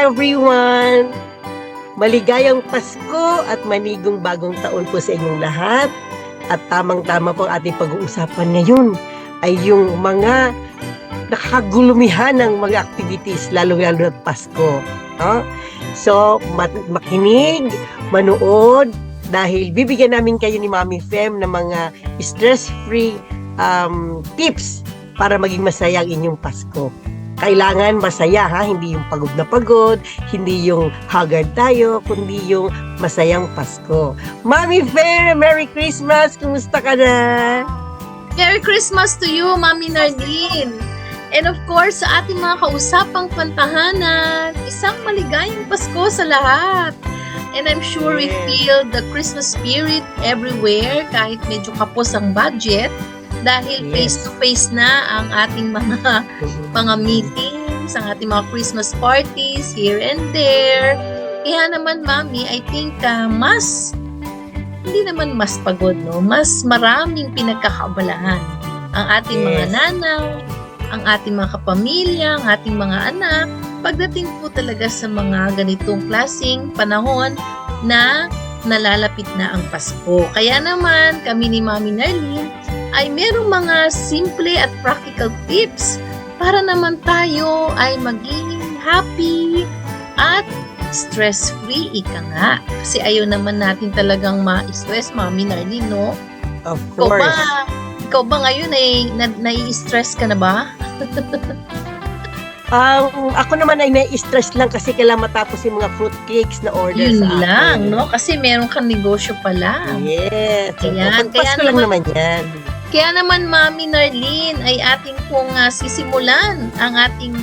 everyone! Maligayang Pasko at manigong bagong taon po sa inyong lahat. At tamang-tama po ang ating pag-uusapan ngayon ay yung mga nakagulumihan ng mga activities, lalo-lalo at Pasko. No? So, makinig, manood, dahil bibigyan namin kayo ni Mami Fem ng mga stress-free tips para maging masaya ang inyong Pasko. Kailangan masaya, ha? Hindi yung pagod na pagod, hindi yung haggard tayo, kundi yung masayang Pasko. Mami Fem, Merry Christmas! Kumusta ka na? Merry Christmas to you, Mami Nardine! And of course, sa ating mga kausapang pantahanan, isang maligayang Pasko sa lahat! And I'm sure we feel the Christmas spirit everywhere, kahit medyo kapos ang budget, dahil face-to-face na ang ating mga meetings, ang ating mga Christmas parties here and there. Kaya naman, Mami, I think hindi naman mas pagod, no? Mas maraming pinagkakaabalahan ang ating mga nanay, ang ating mga kapamilya, ang ating mga anak, pagdating po talaga sa mga ganitong klaseng panahon na nalalapit na ang Pasko. Kaya naman, kami ni Mami Narlene ay merong mga simple at practical tips para naman tayo ay maging happy at stress-free, ika nga. Kasi ayaw naman natin talagang ma-stress, Mami Narlene, no? Of course. Ikaw ba ngayon ay nai-stress ka na ba? Ako naman ay nai-stress lang kasi kailangan matapos yung mga fruit cakes na order Yun sa akin. lang, no? Kasi meron kang negosyo pala. Yes. Ayan, Pagpasko lang naman yan. Kaya naman, Mami Narlene, ay ating pong sisimulan ang ating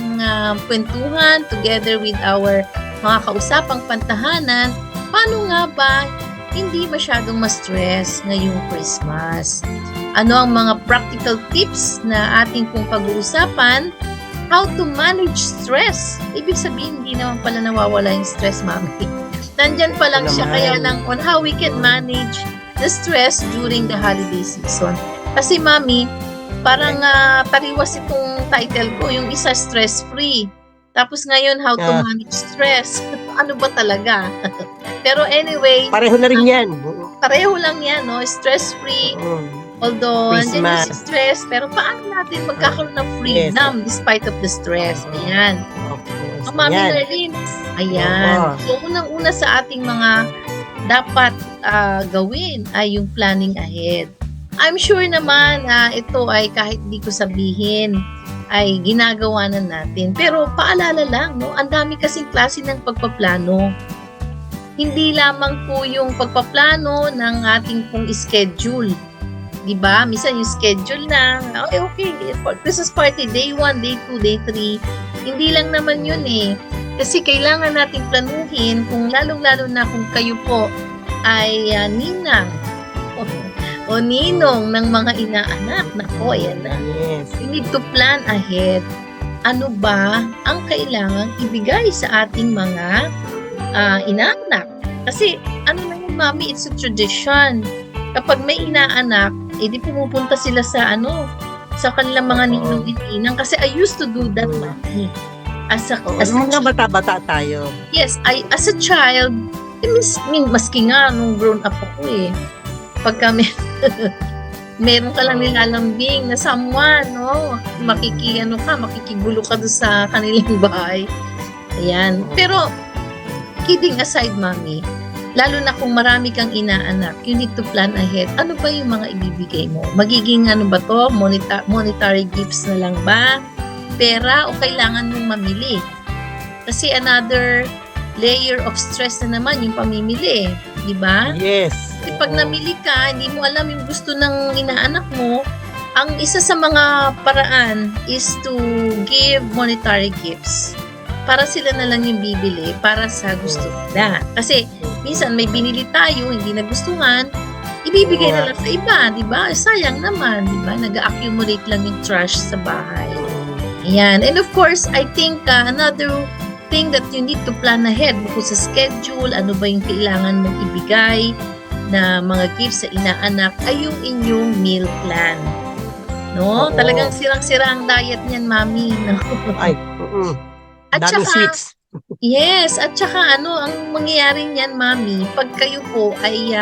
kwentuhan together with our mga kausapang pantahanan. Paano nga ba hindi masyadong ma-stress ngayong Christmas? Ano ang mga practical tips na ating pong pag-uusapan? How to manage stress? Ibig sabihin, hindi naman pala nawawala yung stress, Mami. Nandyan pa lang siya, kaya lang on how we can manage the stress during the holiday season. Kasi, Mami, parang taliwas itong title ko, yung isa stress-free. Tapos ngayon, how to manage stress. Ano ba talaga? Pero anyway, pareho na rin yan. Pareho lang yan, no? Stress-free. Although, andyan yung stress, pero paano natin magkakaroon ng freedom despite of the stress? Ayan. So, Mami Narlene, ayan. So, unang-una sa ating mga dapat gawin ay yung planning ahead. I'm sure naman ito ay kahit di ko sabihin ay ginagawa na natin. Pero paalala lang, no? Ang dami kasing klase ng pagpaplano. Hindi lamang po yung pagpaplano ng ating pong schedule. Diba? Minsan yung schedule na, okay, Christmas party, day 1, day 2, day 3. Hindi lang naman yun eh. Kasi kailangan nating planuhin kung lalong-lalo na kung kayo po ay ninang o ninong ng mga inaanak. Nako, ayan na. Yes. You need to plan ahead. Ano ba ang kailangang ibigay sa ating mga inaanak? Kasi, ano na yun, Mami, it's a tradition. Kapag may inaanak, di pumupunta sila sa kanilang mga ninong-ninang. Kasi I used to do that, Mami. As mga bata-bata tayo. Yes, as a child, maski nga nung grown up ako eh. Pagka meron ka lang nilalambing na someone, no? Makikigulo ka doon sa kanilang bahay. Ayan. Pero, kidding aside, Mami, lalo na kung marami kang inaanak, you need to plan ahead. Ano ba yung mga ibibigay mo? Magiging ba to? Monetary gifts na lang ba? Pera o kailangan mong mamili? Kasi another layer of stress na naman yung pamimili. Di ba? Yes. Kasi pag namili ka, hindi mo alam yung gusto ng inaanak mo, ang isa sa mga paraan is to give monetary gifts. Para sila na lang yung bibili para sa gusto nila. Kasi minsan may binili tayo, hindi nagustuhan, ibibigay na lang sa iba, di ba? Sayang naman, di ba? Nag-accumulate lang yung trash sa bahay. Ayan. And of course, I think another thing that you need to plan ahead bukod sa schedule, ano ba yung kailangan mong ibigay na mga gifts sa inaanak ay yung inyong meal plan. No? Talagang sirang-sira ang diet niyan, Mami. No? Ay, At daming saka, sweets. Yes, at saka ang mangyayari niyan, Mami, pag kayo po ay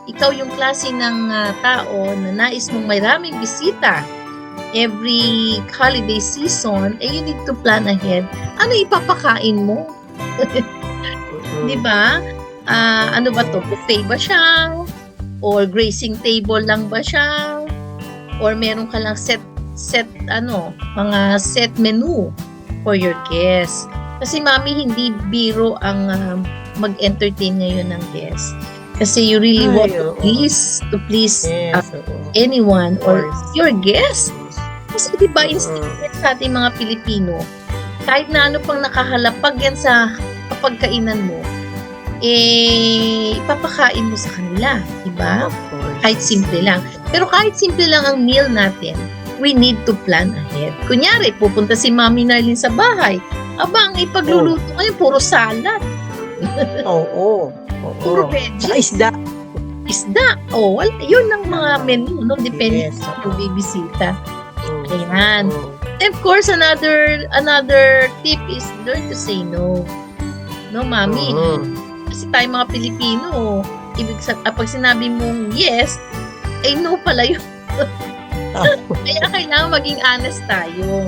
ikaw yung klase ng tao na nais mong maraming bisita every holiday season, you need to plan ahead. Ano ipapakain mo? Di ba? Ano ba to? Buffet ba siya? Or grazing table lang ba siya? Or meron ka lang mga set menu for your guests. Kasi Mami, hindi biro ang mag-entertain ngayon ng guests. Kasi you really want to please anyone or your guests. Kasi di ba, instinct sa ating mga Pilipino, kahit na ano pang nakahalapag yan sa kapagkainan mo, ipapakain mo sa kanila, di ba? Kahit simple lang. Pero kahit simple lang ang meal natin, we need to plan ahead. Kunyari, pupunta si Mami Narlene sa bahay, ang ipagluluto ngayon, puro salad. Puro veggies. Isda. Yun ang mga menu, depende sa bibisita. Ayan. And of course, another tip is learn to say no. No, Mami? Kasi tayo mga Pilipino, pag sinabi mong yes, no pala yun. Kaya kailangan maging honest tayo.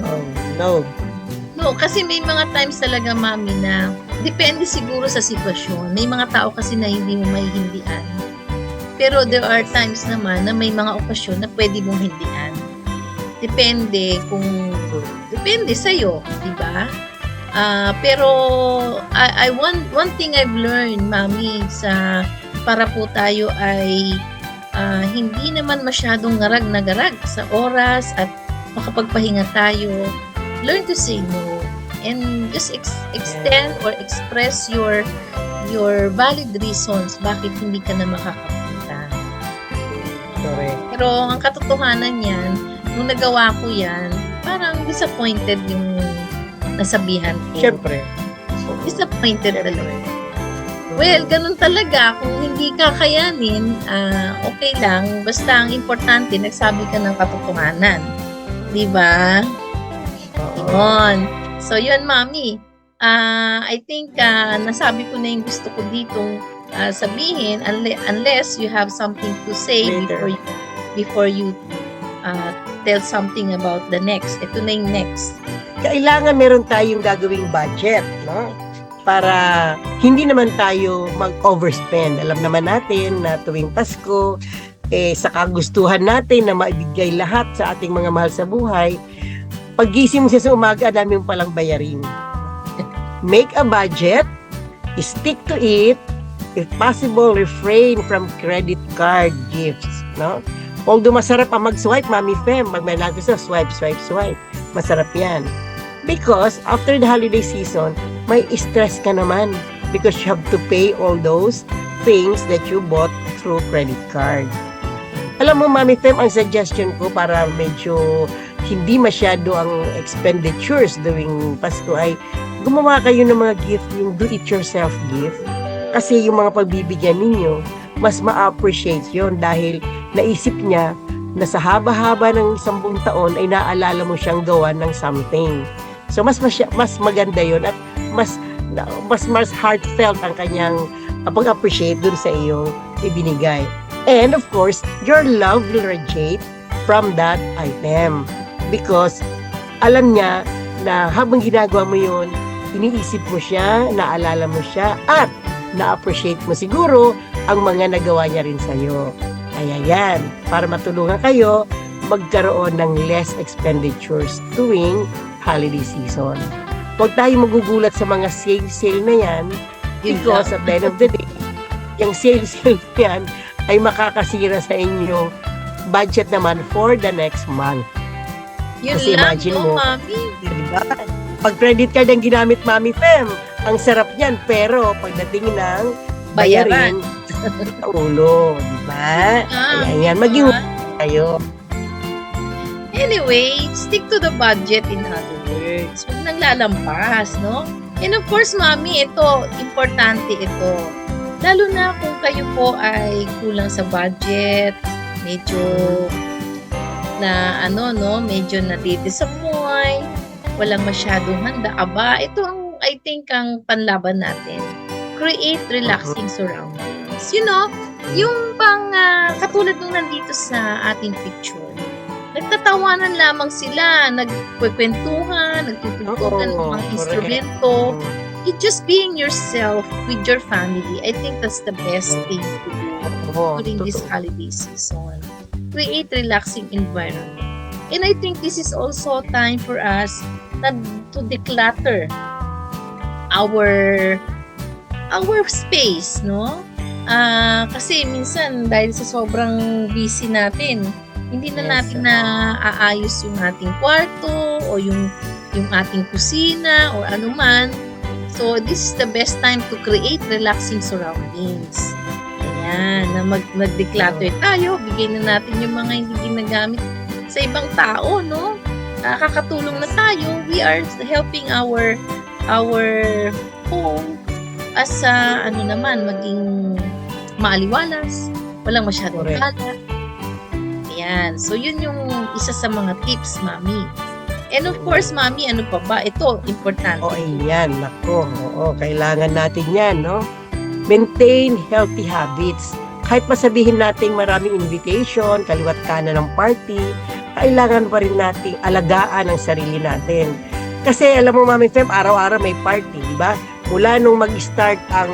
No, kasi may mga times talaga, Mami, na depende siguro sa sitwasyon. May mga tao kasi na hindi mo maihindian. Pero there are times naman na may mga okasyon na pwede mong hindian. Depende sa'yo, di ba? Pero one thing I've learned, Mami, para po tayo ay hindi naman masyadong garag na garag sa oras at makapagpahinga tayo. Learn to say no and just extend or express your valid reasons bakit hindi ka na makakapunta. Correct. Pero ang katotohanan niyan, nung nagawa ko yan, parang disappointed yung nasabihan ko. Siyempre. Disappointed talaga. Well, ganun talaga. Kung hindi kakayanin, okay lang. Basta ang importante, nagsabi ka ng katotohanan. Di ba? Yun. So, yun, Mami. I think nasabi ko na yung gusto ko ditong sabihin unless you have something to say before you tell something about the next. Ito na yung next. Kailangan meron tayong gagawing budget, no? Para hindi naman tayo mag-overspend. Alam naman natin na tuwing Pasko, sa kagustuhan natin na maibigay lahat sa ating mga mahal sa buhay, paggising mo siya sa umaga, dami mong palang bayarin. Make a budget, stick to it, if possible, refrain from credit card gifts, no? Although masarap ang mag-swipe, Mami Fem, pag may nagustuhan, swipe. Masarap yan. Because after the holiday season, may stress ka naman because you have to pay all those things that you bought through credit card. Alam mo, Mami Fem, ang suggestion ko para medyo hindi masyado ang expenditures during Pasko ay gumawa kayo ng mga gift, yung do-it-yourself gift. Kasi yung mga pagbibigyan ninyo, mas ma-appreciate yon dahil naisip niya na sa haba-haba ng 10 taon ay naalala mo siyang gawa ng something. So mas maganda yon at mas heartfelt ang kanyang pag-appreciate dun sa iyong ibinigay. And of course, your love will radiate from that item because alam niya na habang ginagawa mo yun, iniisip mo siya, naalala mo siya, at na-appreciate mo siguro ang mga nagawa niya rin sa'yo. Kaya yan, para matulungan kayo magkaroon ng less expenditures tuwing holiday season. Huwag tayo magugulat sa mga sale na yan because at the end of the day, yung sale na yan ay makakasira sa inyo budget naman for the next month. Yun kasi lang, imagine mo, Mami. Diba? Pag credit card ang ginamit, Mami Fem, ang sarap yan, pero pagdating ng bayarin, sa ulo, diba? Kaya yan, maging kayo. Anyway, stick to the budget in other words. Huwag nang lalampas, no? And of course, Mami, ito, importante ito. Lalo na kung kayo po ay kulang sa budget, medyo medyo nadidisappoint, walang masyadong handa. Ito ang I think ang panlaban natin, create relaxing surroundings. You know, yung bang katulad nung nandito sa ating picture, nagtatawanan lamang sila, nagkukwentuhan, nagtututukan ng mga instrumento. Just being yourself with your family, I think that's the best thing to do during this holiday season. Create relaxing environment. And I think this is also time for us to declutter our space, no? Kasi minsan dahil sa sobrang busy natin, hindi na natin na aayos yung ating kwarto o yung ating kusina or anuman. So this is the best time to create relaxing surroundings. Ayan, na mag-declutter tayo, bigay na natin yung mga hindi ginagamit sa ibang tao, no? Nakakatulong na tayo. We are helping our home as maging maaliwalas, walang masyadong kalat. Ayan. So, yun yung isa sa mga tips, Mami. And of course, Mami, ano pa ba? Ito, importante. Ayan. Nako. Kailangan natin yan, no? Maintain healthy habits. Kahit masabihin natin maraming invitation, kaliwat kanan ng party, kailangan pa rin nating alagaan ang sarili natin. Kasi alam mo, Mami Fem, araw-araw may party, di ba? Mula nung mag-start ang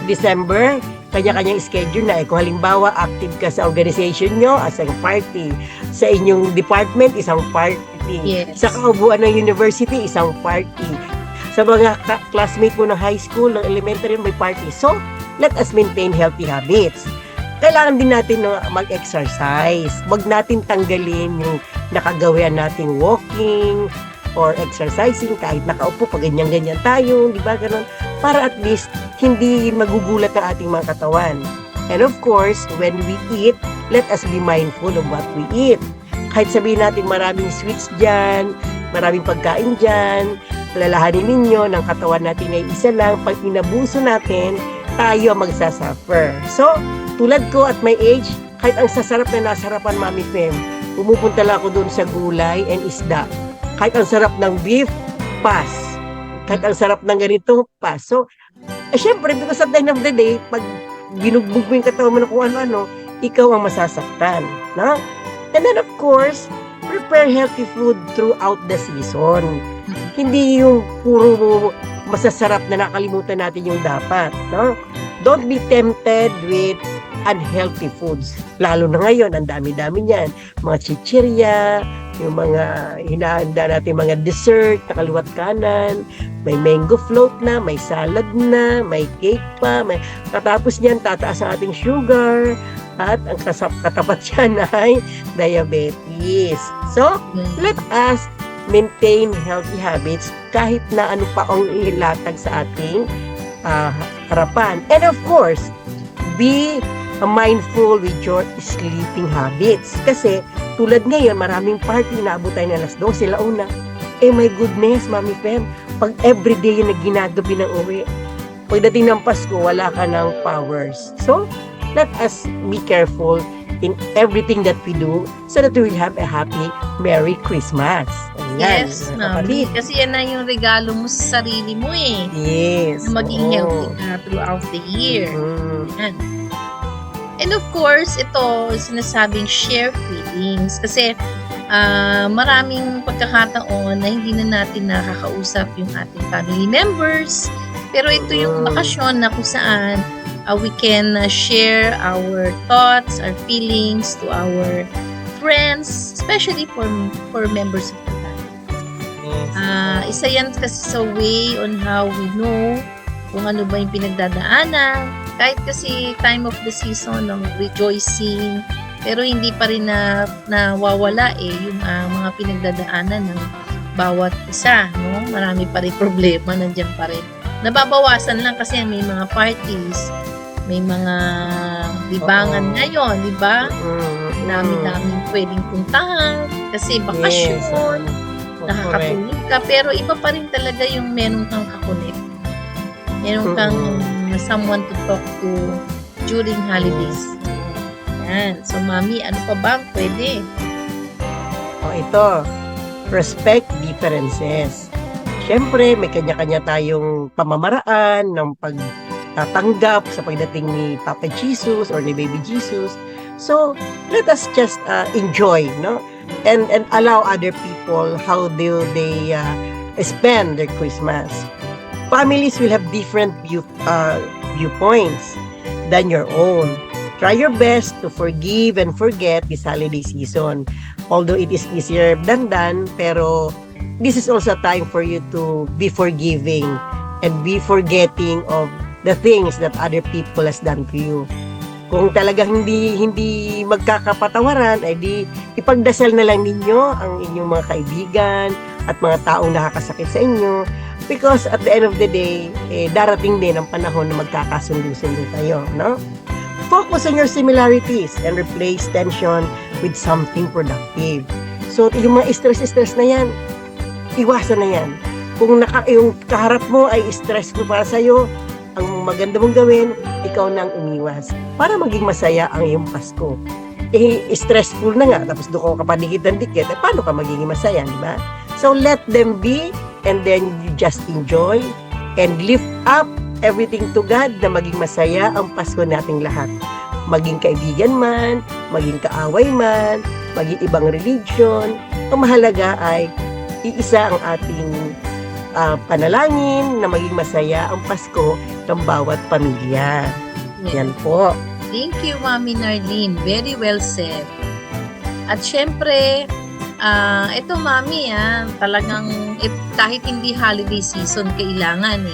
December, kanya-kanyang schedule na. Kung halimbawa, active ka sa organization nyo, isang party. Sa inyong department, isang party. Yes. Sa kaubuan ng university, isang party. Sa mga classmate mo ng high school, ng elementary, may party. So, let us maintain healthy habits. Kailangan din natin mag-exercise. Huwag natin tanggalin yung nakagawian nating walking or exercising kahit nakaupo pa ganyan-ganyan tayo, di ba ganun? Para at least hindi magugulat ang ating mga katawan. And of course, when we eat, let us be mindful of what we eat. Kahit sabihin natin maraming sweets dyan, maraming pagkain dyan, alalahanin ninyo ng katawan natin ay isa lang. Pag inabuso natin, tayo magsasuffer. So, tulad ko at my age, kahit ang sasarap na nasarapan, Mami Fem, pumupunta lang ako doon sa gulay and isda. Kahit ang sarap ng beef, pass. Kahit ang sarap ng ganito, pass. So, syempre, because at the end of the day, pag binugbog mo yung katawan mo na kung ano-ano, ikaw ang masasaktan. No? And then, of course, prepare healthy food throughout the season. Hindi yung puro masasarap na nakalimutan natin yung dapat. No? Don't be tempted with unhealthy foods. Lalo na ngayon, ang dami-dami niyan. Mga chichirya, yung mga hinahanda natin mga dessert, nakaliwat kanan, may mango float na, may salad na, may cake pa, may katapos niyan tataas ang ating sugar at ang katapat niyan ay diabetes. So, let us maintain healthy habits kahit na ano pa ang ilatag sa ating harapan. And of course, be mindful with your sleeping habits. Kasi tulad ngayon, maraming party, naabot tayo na alas 12, launa. My goodness, Mami Fem, pag everyday yung ginagabi ng uwi, pagdating ng Pasko, wala ka ng powers. So, let us be careful in everything that we do so that we will have a happy Merry Christmas. Ayan, yes, Mami. Kasi yan na yung regalo mo sa sarili mo eh. Yes. Na maging healthy ka throughout the year. Ayan. And of course, ito, sinasabing share feelings. Kasi maraming pagkakataon na hindi na natin nakakausap yung ating family members. Pero ito yung bakasyon na kung saan we can share our thoughts, our feelings to our friends, especially for members of the family. Isa yan kasi sa way on how we know kung ano ba yung pinagdadaanan. Kahit kasi time of the season ng rejoicing, pero hindi pa rin nawawala yung mga pinagdadaanan ng bawat isa, no? Marami pa rin problema, nandiyan pa rin. Nababawasan lang kasi may mga parties, may mga libangan ngayon, di ba? Dami-daming pwedeng puntahan kasi bakasyon, nakakatulog ka, pero iba pa rin talaga yung meron kang kakonect. Meron kang someone to talk to during holidays. Yan. So, Mami, ano pa ba pwede? Ito. Respect differences. syempre, may kanya-kanya tayong pamamaraan ng pagtatanggap sa pagdating ni Papa Jesus or ni Baby Jesus. So, let us just enjoy, no? And allow other people how they spend their Christmas. Families will have different viewpoints than your own. Try your best to forgive and forget this holiday season. Although it is easier than done, pero this is also a time for you to be forgiving and be forgetting of the things that other people has done to you. Kung talagang hindi magkakapatawaran, ay di ipagdasal na lang ninyo ang inyong mga kaibigan at mga taong nakakasakit sa inyo, because at the end of the day, darating din ang panahon na magkakasundo-sundo kayo, no? Focus on your similarities and replace tension with something productive. So, yung mga stress na yan, iwasan na yan. Kung yung kaharap mo ay stressful para sa'yo, ang maganda mong gawin, ikaw nang umiwas para maging masaya ang iyong Pasko. Stressful na nga, tapos doon ka panikit-dikit, paano ka magiging masaya, di ba? So, let them be, and then you just enjoy and lift up everything to God na maging masaya ang Pasko nating lahat. Maging kaibigan man, maging kaaway man, maging ibang religion, ang mahalaga ay iisa ang ating panalangin na maging masaya ang Pasko ng bawat pamilya. Yan po. Thank you, Mami Narlene. Very well said. At syempre, ito Mami, talagang kahit hindi holiday season, kailangan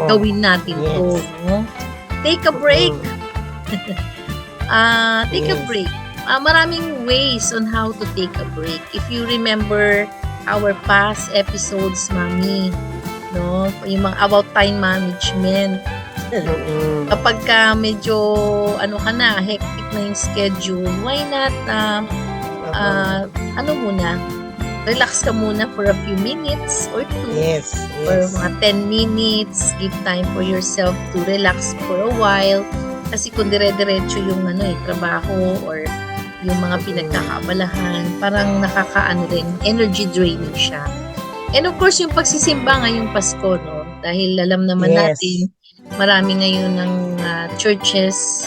gawin natin to. No? Take a break. Take a break. Maraming ways on how to take a break. If you remember our past episodes, Mami, no? Yung mga about time management. Kapag ka medyo hectic na yung schedule, why not relax ka muna for a few minutes or two. Yes. Or mga 10 minutes, give time for yourself to relax for a while. Kasi kung dire-diretso yung trabaho or yung mga pinagkakaabalahan, parang rin, energy draining siya. And of course, yung pagsisimba ngayong Pasko, no? Dahil alam naman natin, marami ngayon ng churches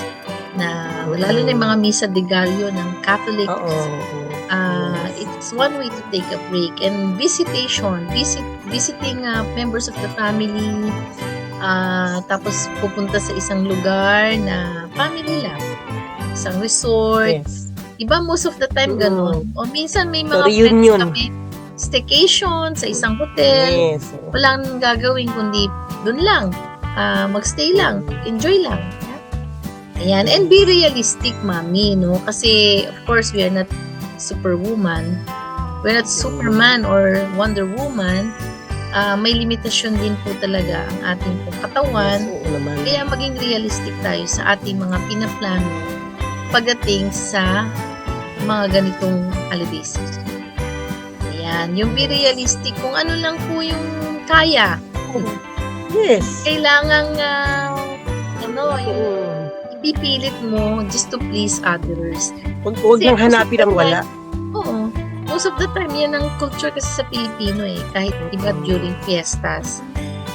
na, lalo na yung mga misa de gallo ng Catholics. It's one way to take a break. And visiting members of the family, tapos pupunta sa isang lugar na family lang, isang resort. Diba most of the time ganun? O minsan may mga friends kami, staycation sa isang hotel. Walang gagawin kundi dun lang, magstay lang, enjoy lang. Ayan. And be realistic, Mami, no? Kasi of course we are not superwoman. We're not Superman or Wonder Woman. May limitasyon din po talaga ang ating katawan. Kaya maging realistic tayo sa ating mga pinaplano pagdating sa mga ganitong holiday season. Ayan. Yung be realistic kung ano lang po yung kaya. Yes. Kailangang ipipilit mo just to please others. Huwag nang hanapin ang wala. Oo. Most of the time, yan ang culture kasi sa Pilipino Kahit iba during fiestas.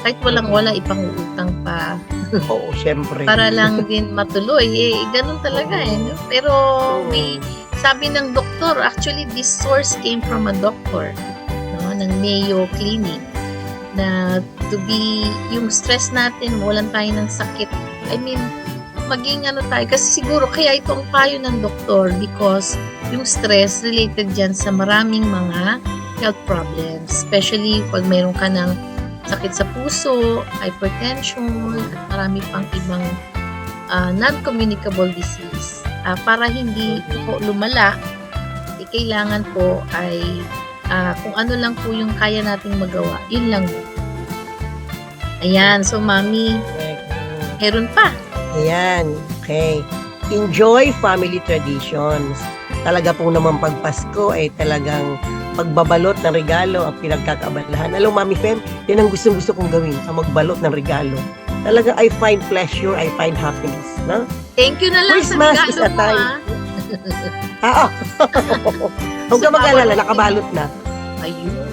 Kahit walang-wala, ipang-utang pa. Oo, syempre. Para lang din matuloy. Ganun talaga Pero sabi ng doktor, actually this source came from a doctor, no, ng Mayo Clinic, na yung stress natin, walan tayo ng sakit. I mean, maging tayo. Kasi siguro kaya ito ang payo ng doktor because yung stress related dyan sa maraming mga health problems. Especially pag mayroon ka ng sakit sa puso, hypertension, at marami pang ibang non-communicable disease. Para hindi po lumala, kailangan po ay kung ano lang po yung kaya nating magawa, yun lang. Ayan. So, Mami, meron pa. Ayan. Okay. Enjoy family traditions. Talaga po naman pag Pasko ay talagang pagbabalot ng regalo ang pinagkakaabalahan. Alam, Mami Fem, yan ang gusto kong gawin, ang magbalot ng regalo. Talaga, I find pleasure, I find happiness. No? Thank you na lang Christmas sa regalo is a time. mo, Huwag ka mag-alala, nakabalot na. Ayun.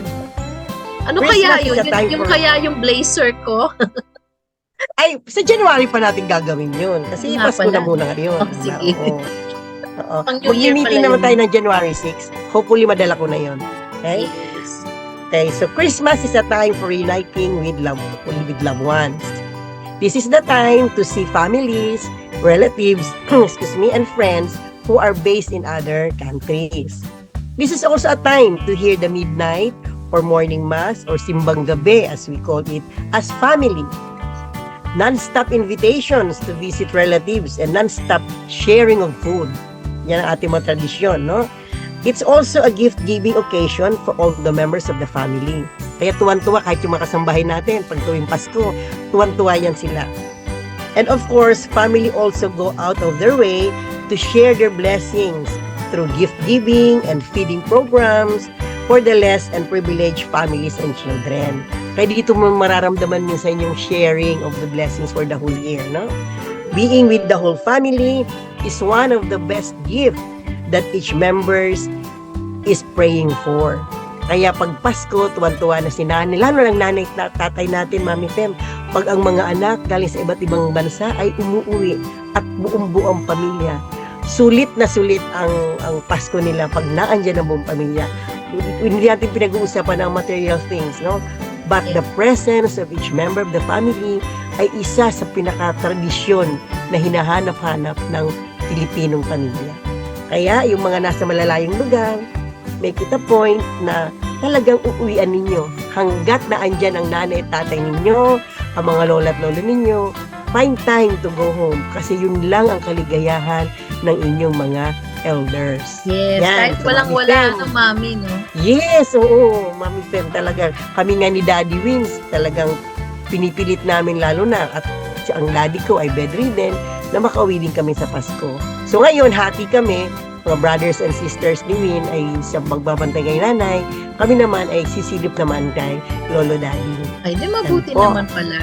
Ano Christmas kaya is yun? a time Yung for- kaya yung blazer ko? Ay, sa January pa natin gagawin yun. Kasi Nga Pasko pala. na muna ngayon. Oh, sige. Oo. Oo. Pang New Year Mag-meeting pala naman yun. tayo ng January 6. Hopefully, madala ko na yun. Okay? Yes. Okay, so Christmas is a time for reuniting with loved ones. This is the time to see families, relatives, and friends who are based in other countries. This is also a time to hear the midnight or morning mass or simbang gabi as we call it as family. Non-stop invitations to visit relatives and non-stop sharing of food. Yan ang ating mga tradisyon, no? It's also a gift-giving occasion for all the members of the family. Kaya tuwan-tuwa kahit yung mga kasambahay natin pag tuwing Pasko, tuwan-tuwa yan sila. And of course, family also go out of their way to share their blessings through gift-giving and feeding programs for the less and privileged families and children. Kaya dito mo mararamdaman yun sa inyong sharing of the blessings for the whole year, no? Being with the whole family is one of the best gifts that each members is praying for. Kaya pag Pasko, tuwan-tuwa na si nanay, lalo ng nanay at tatay natin, Mami Fem, pag ang mga anak galing sa iba't ibang bansa ay umuwi at buong-buong pamilya. Sulit na sulit ang Pasko nila pag naandyan ang buong pamilya. Hindi natin pinag-uusapan ng material things, no? But the presence of each member of the family ay isa sa pinaka-tradisyon na hinahanap-hanap ng Pilipinong pamilya. Kaya yung mga nasa malalayong lugar, make it a point na talagang uuwian ninyo hanggat na andyan ang nanay at tatay ninyo, ang mga lola at lolo ninyo, find time to go home kasi yun lang ang kaligayahan ng inyong mga elders. Yes, Yan, kahit so walang-wala Mami Fem. ng mami, no? Yes, oo, Mami Fem talaga. Kami nga ni Daddy Wings, talagang pinipilit namin lalo na at ang daddy ko ay bedridden na makauwi din kami sa Pasko. So ngayon, happy kami, mga brothers and sisters ni Win ay sa magbabantay kay nanay. Kami naman ay sisilip naman kay Lolo Daddy. Ay, di mabuti Yan po. naman pala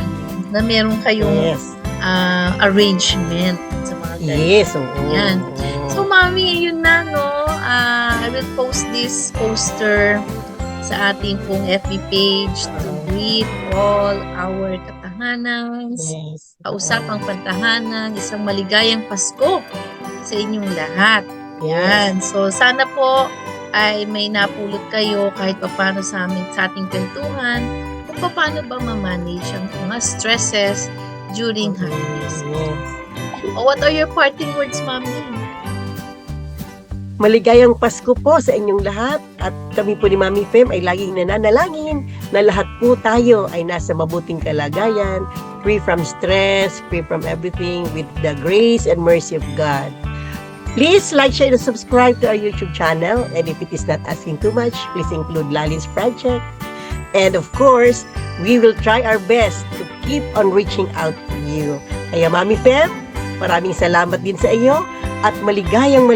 na meron kayong Yes. arrangement sa mga ganito. Yes, oo. Yan. Oo. So, Mami, yun na, no? I will post this poster sa ating pong FB page to greet all our katahanans, Yes. kausapang pantahanan, isang maligayang Pasko sa inyong lahat. Yan. So, sana po ay may napulot kayo kahit paano sa ating kwentuhan kung paano ba ma-manage ang mga stresses during holidays. Yes. O, what are your parting words, Mami? Maligayang Pasko po sa inyong lahat at kami po ni Mami Fem ay laging nananalangin na lahat po tayo ay nasa mabuting kalagayan, free from stress, free from everything with the grace and mercy of God. Please like, share, and subscribe to our YouTube channel, and if it is not asking too much, please include Lalin's Project. And of course, we will try our best to keep on reaching out to you. Kaya Mami Fem, maraming salamat din sa iyo at maligayang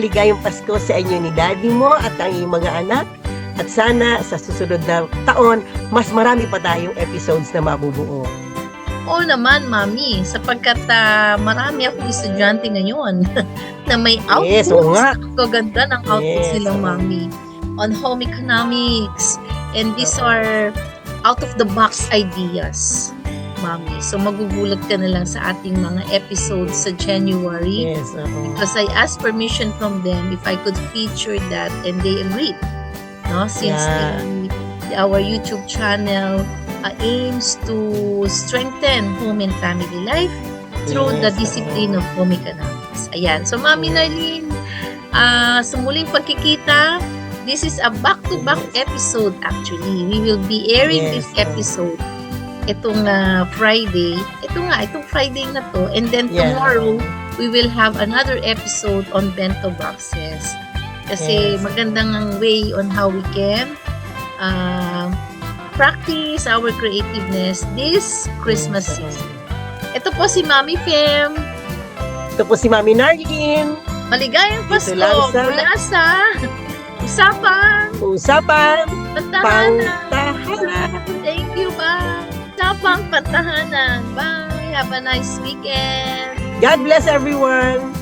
Pasko sa inyo ni Daddy mo at ang iyong mga anak. At sana sa susunod na taon, mas marami pa tayong episodes na mabubuo. Oo naman, Mami, sapagkat marami akong estudyante ngayon na may outputs. Yes, oo nga. Ang gaganda ng outputs Yes, nilang, oo. Mami, on home economics. And these are out-of-the-box ideas, Mami. So, magugulat ka na lang sa ating mga episodes sa January. Yes, oo. Because I asked permission from them if I could feature that and they agreed. No? Since our YouTube channel aims to strengthen home and family life through the Yes, discipline of home economics. Ayan. So, Mami Narlene, sa muling pagkikita, this is a back-to-back episode actually. We will be airing Yes, this episode itong Friday. Itong Friday na to. And then Yeah. tomorrow, we will have another episode on bento boxes. Kasi Yes. magandang ang way on how we can practice our creativeness this Christmas Yes, season. Ito po si Mami Fem. Ito po si Mami Narlene. Maligayang Pasko lang sa- mula sa Usapang Usapan Pantahanan. Pantahanan. Thank you, bye. Usapang Pantahanan. Bye. Have a nice weekend. God bless everyone.